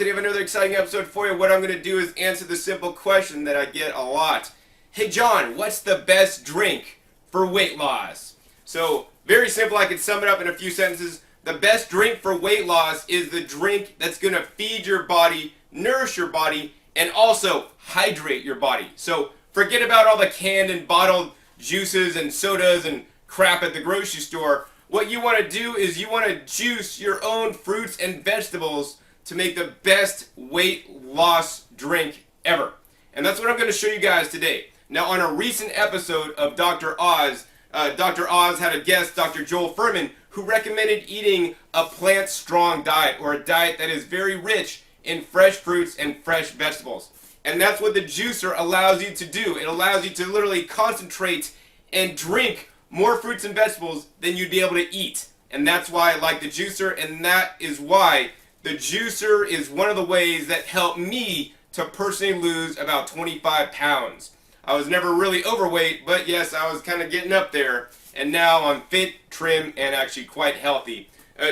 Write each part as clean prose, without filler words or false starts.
Today I have another exciting episode for you. What I'm going to do is answer the simple question that I get a lot. Hey John, what's the best drink for weight loss? So, very simple, I can sum it up in a few sentences. The best drink for weight loss is the drink that's going to feed your body, nourish your body, and also hydrate your body. So, forget about all the canned and bottled juices and sodas and crap at the grocery store. What you want to do is you want to juice your own fruits and vegetables to make the best weight loss drink ever. And that's what I'm going to show you guys today. Now, on a recent episode of Dr. Oz, Dr. Oz had a guest, Dr. Joel Fuhrman, who recommended eating a plant-strong diet, or a diet that is very rich in fresh fruits and fresh vegetables. And that's what the juicer allows you to do. It allows you to literally concentrate and drink more fruits and vegetables than you'd be able to eat. And that's why I like the juicer, and that is why the juicer is one of the ways that helped me to personally lose about 25 pounds. I was never really overweight, but yes, I was kind of getting up there. And now I'm fit, trim, and actually quite healthy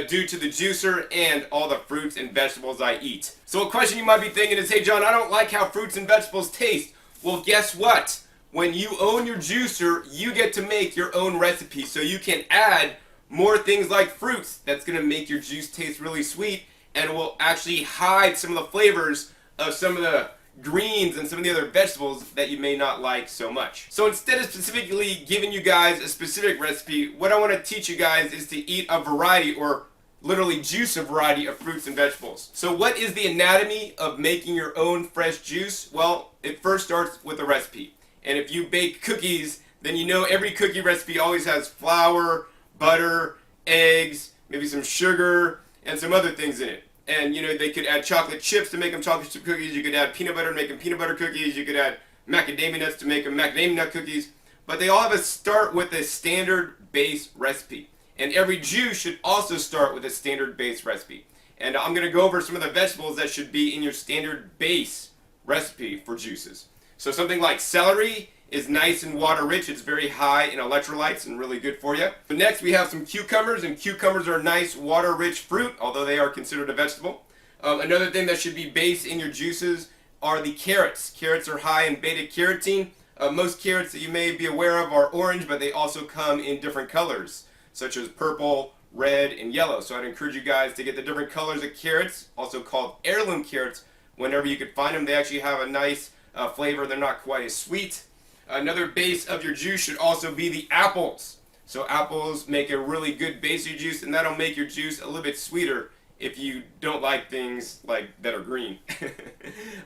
due to the juicer and all the fruits and vegetables I eat. So a question you might be thinking is, hey John, I don't like how fruits and vegetables taste. Well, guess what? When you own your juicer, you get to make your own recipe. So you can add more things like fruits. That's going to make your juice taste really sweet and will actually hide some of the flavors of some of the greens and some of the other vegetables that you may not like so much. So instead of specifically giving you guys a specific recipe, what I want to teach you guys is to eat a variety, or literally juice a variety of fruits and vegetables. So what is the anatomy of making your own fresh juice? Well, it first starts with a recipe. And if you bake cookies, then you know every cookie recipe always has flour, butter, eggs, maybe some sugar, and some other things in it. And you know, they could add chocolate chips to make them chocolate chip cookies. You could add peanut butter to make them peanut butter cookies. You could add macadamia nuts to make them macadamia nut cookies. But they all have to start with a standard base recipe. And every juice should also start with a standard base recipe. And I'm going to go over some of the vegetables that should be in your standard base recipe for juices. So something like celery is nice and water rich. It's very high in electrolytes and really good for you. So next we have some cucumbers, and cucumbers are a nice water rich fruit, although they are considered a vegetable. Another thing that should be base in your juices are the carrots. Carrots are high in beta carotene. Most carrots that you may be aware of are orange, but they also come in different colors, such as purple, red, and yellow. So I'd encourage you guys to get the different colors of carrots, also called heirloom carrots, whenever you could find them. They actually have a nice flavor. They're not quite as sweet. Another base of your juice should also be the apples. So apples make a really good base of your juice, and that'll make your juice a little bit sweeter if you don't like things like that are green.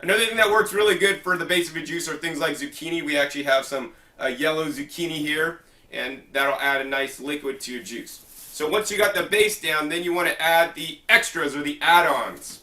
Another thing that works really good for the base of your juice are things like zucchini. We actually have some yellow zucchini here, and that'll add a nice liquid to your juice. So once you got the base down, then you want to add the extras, or the add-ons.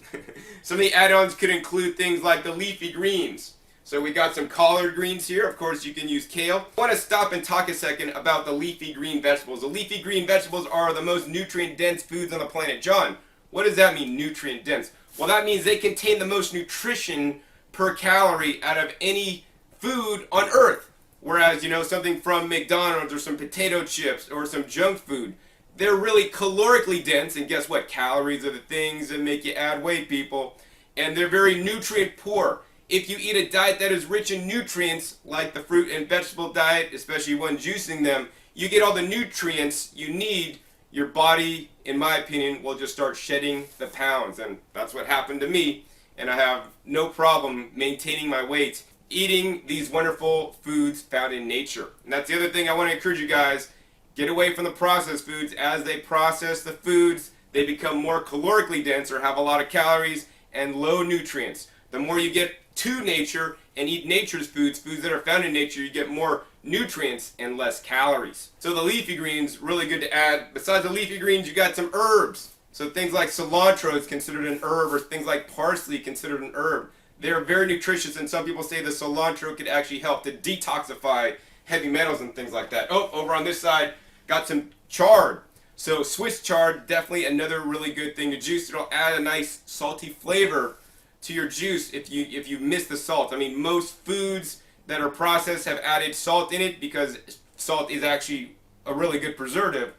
Some of the add-ons could include things like the leafy greens. So we got some collard greens here. Of course, you can use kale. I want to stop and talk a second about the leafy green vegetables. The leafy green vegetables are the most nutrient-dense foods on the planet. John, what does that mean, nutrient-dense? Well, that means they contain the most nutrition per calorie out of any food on Earth. Whereas, you know, something from McDonald's or some potato chips or some junk food, they're really calorically dense. And guess what? Calories are the things that make you add weight, people. And they're very nutrient poor. If you eat a diet that is rich in nutrients, like the fruit and vegetable diet, especially when juicing them, you get all the nutrients you need. Your body, in my opinion, will just start shedding the pounds. And that's what happened to me. And I have no problem maintaining my weight eating these wonderful foods found in nature. And that's the other thing I want to encourage you guys. Get away from the processed foods. As they process the foods, they become more calorically dense, or have a lot of calories and low nutrients. The more you get to nature and eat nature's foods, foods that are found in nature, you get more nutrients and less calories. So the leafy greens, really good to add. Besides the leafy greens, you got some herbs. So things like cilantro is considered an herb, or things like parsley considered an herb. They're very nutritious, and some people say the cilantro could actually help to detoxify heavy metals and things like that. Oh, over on this side, got some chard. So Swiss chard, definitely another really good thing to juice. It'll add a nice salty flavor to your juice if you miss the salt. I mean, most foods that are processed have added salt in it because salt is actually a really good preservative,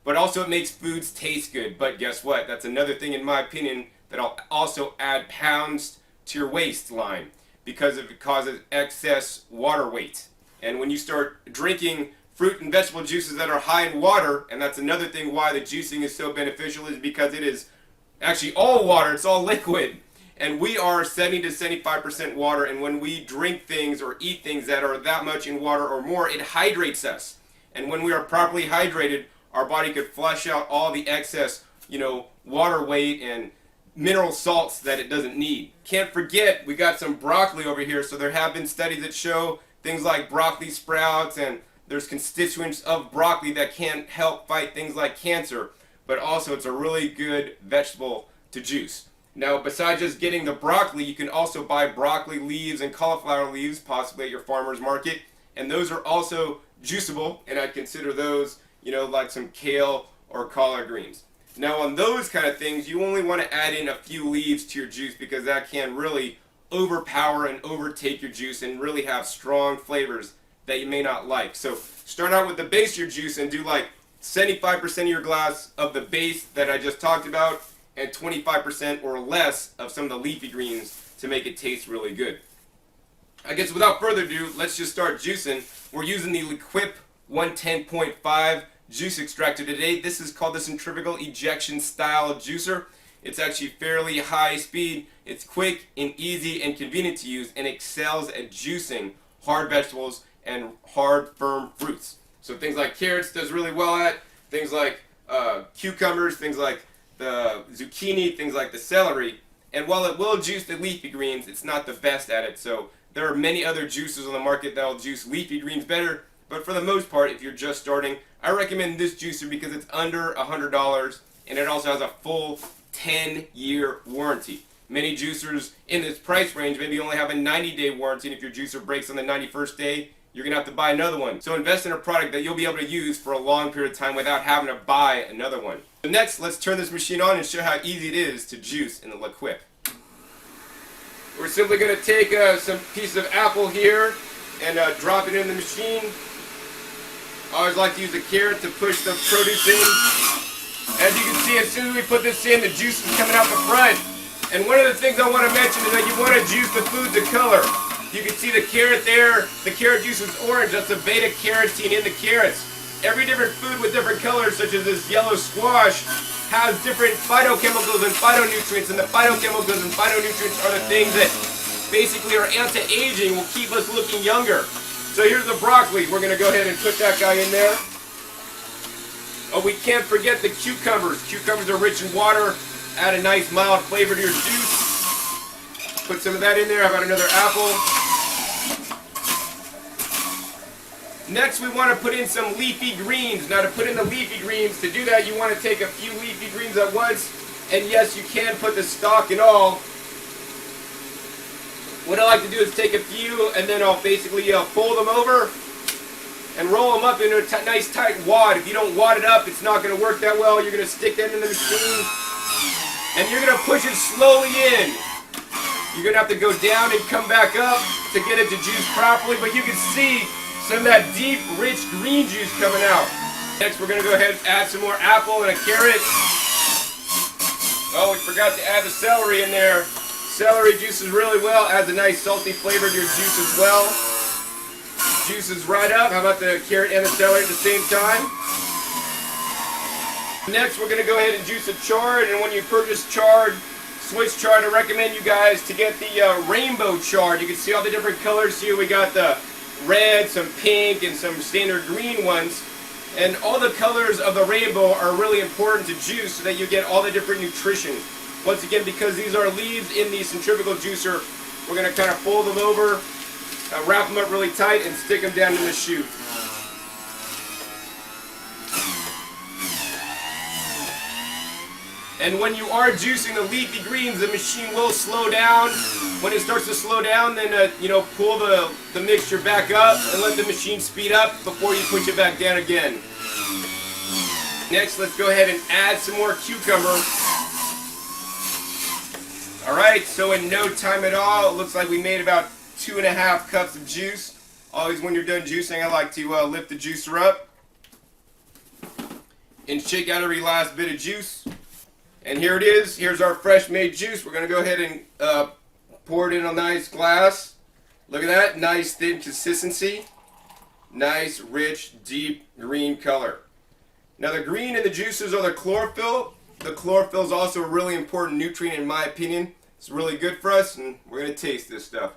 but also it makes foods taste good. But guess what? That's another thing, in my opinion, that'll also add pounds to your waistline because it causes excess water weight. And when you start drinking fruit and vegetable juices that are high in water, and that's another thing why the juicing is so beneficial, is because it is actually all water, it's all liquid. And we are 70 to 75% water, and when we drink things or eat things that are that much in water or more, it hydrates us. And when we are properly hydrated, our body could flush out all the excess, water weight and mineral salts that it doesn't need. Can't forget, we got some broccoli over here, so there have been studies that show things like broccoli sprouts, and there's constituents of broccoli that can help fight things like cancer, but also it's a really good vegetable to juice. Now, besides just getting the broccoli, you can also buy broccoli leaves and cauliflower leaves, possibly at your farmer's market, and those are also juiceable, and I'd consider those, like some kale or collard greens. Now, on those kind of things, you only want to add in a few leaves to your juice because that can really overpower and overtake your juice and really have strong flavors that you may not like. So start out with the base of your juice and do like 75% of your glass of the base that I just talked about and 25% or less of some of the leafy greens to make it taste really good. I guess without further ado, let's just start juicing. We're using the Liquip 110.5 juice extractor today. This is called the centrifugal ejection style juicer. It's actually fairly high speed. It's quick and easy and convenient to use, and excels at juicing hard vegetables and hard, firm fruits. So things like carrots does really well at, things like cucumbers, things like the zucchini, things like the celery. And while it will juice the leafy greens, it's not the best at it. So there are many other juicers on the market that will juice leafy greens better. But for the most part, if you're just starting, I recommend this juicer because it's under $100 and it also has a full 10-year warranty. Many juicers in this price range maybe only have a 90-day warranty, and if your juicer breaks on the 91st day, you're going to have to buy another one. So invest in a product that you'll be able to use for a long period of time without having to buy another one. So next, let's turn this machine on and show how easy it is to juice in the Liquip. We're simply going to take some pieces of apple here and drop it in the machine. I always like to use a carrot to push the produce in. As you can see, as soon as we put this in, the juice is coming out the front. And one of the things I want to mention is that you want to juice the food to color. You can see the carrot there. The carrot juice is orange. That's the beta carotene in the carrots. Every different food with different colors, such as this yellow squash, has different phytochemicals and phytonutrients. And the phytochemicals and phytonutrients are the things that basically are anti-aging, will keep us looking younger. So here's the broccoli. We're going to go ahead and put that guy in there. Oh, we can't forget the cucumbers. Cucumbers are rich in water. Add a nice mild flavor to your juice. Put some of that in there. How about another apple? Next, we want to put in some leafy greens. Now, to put in the leafy greens, to do that, you want to take a few leafy greens at once. And yes, you can put the stalk and all. What I like to do is take a few, and then I'll basically fold them over and roll them up into a nice tight wad. If you don't wad it up, it's not going to work that well. You're going to stick that in the machine, and you're going to push it slowly in. You're going to have to go down and come back up to get it to juice properly, but you can see some of that deep, rich green juice coming out. Next, we're going to go ahead and add some more apple and a carrot. Oh, we forgot to add the celery in there. Celery juices really well, adds a nice salty flavor to your juice as well. Juices right up. How about the carrot and the celery at the same time? Next, we're going to go ahead and juice a chard, and when you purchase chard, Swiss chard, I recommend you guys to get the rainbow chard. You can see all the different colors here. We got the red, some pink, and some standard green ones. And all the colors of the rainbow are really important to juice so that you get all the different nutrition. Once again, because these are leaves in the centrifugal juicer, we're going to kind of fold them over, wrap them up really tight, and stick them down in the chute. And when you are juicing the leafy greens, the machine will slow down. When it starts to slow down, then pull the mixture back up and let the machine speed up before you push it back down again. Next, let's go ahead and add some more cucumber. Alright, so in no time at all, it looks like we made about 2.5 cups of juice. Always when you're done juicing, I like to lift the juicer up and shake out every last bit of juice. And here it is. Here's our fresh made juice. We're going to go ahead and pour it in a nice glass. Look at that. Nice thin consistency. Nice, rich, deep green color. Now the green in the juices are the chlorophyll. The chlorophyll is also a really important nutrient in my opinion. It's really good for us, and we're going to taste this stuff.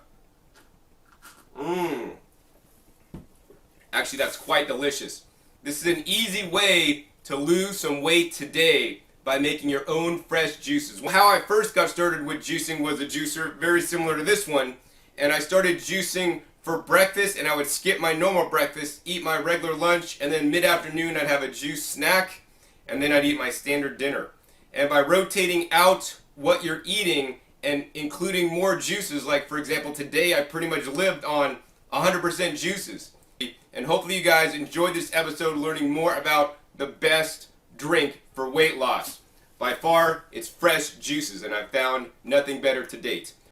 Actually, that's quite delicious. This is an easy way to lose some weight today by making your own fresh juices. How I first got started with juicing was a juicer very similar to this one, and I started juicing for breakfast, and I would skip my normal breakfast, eat my regular lunch, and then mid-afternoon I'd have a juice snack, and then I'd eat my standard dinner. And by rotating out what you're eating and including more juices, like for example today I pretty much lived on 100% juices. And hopefully you guys enjoyed this episode learning more about the best drink for weight loss. By far, it's fresh juices, and I've found nothing better to date.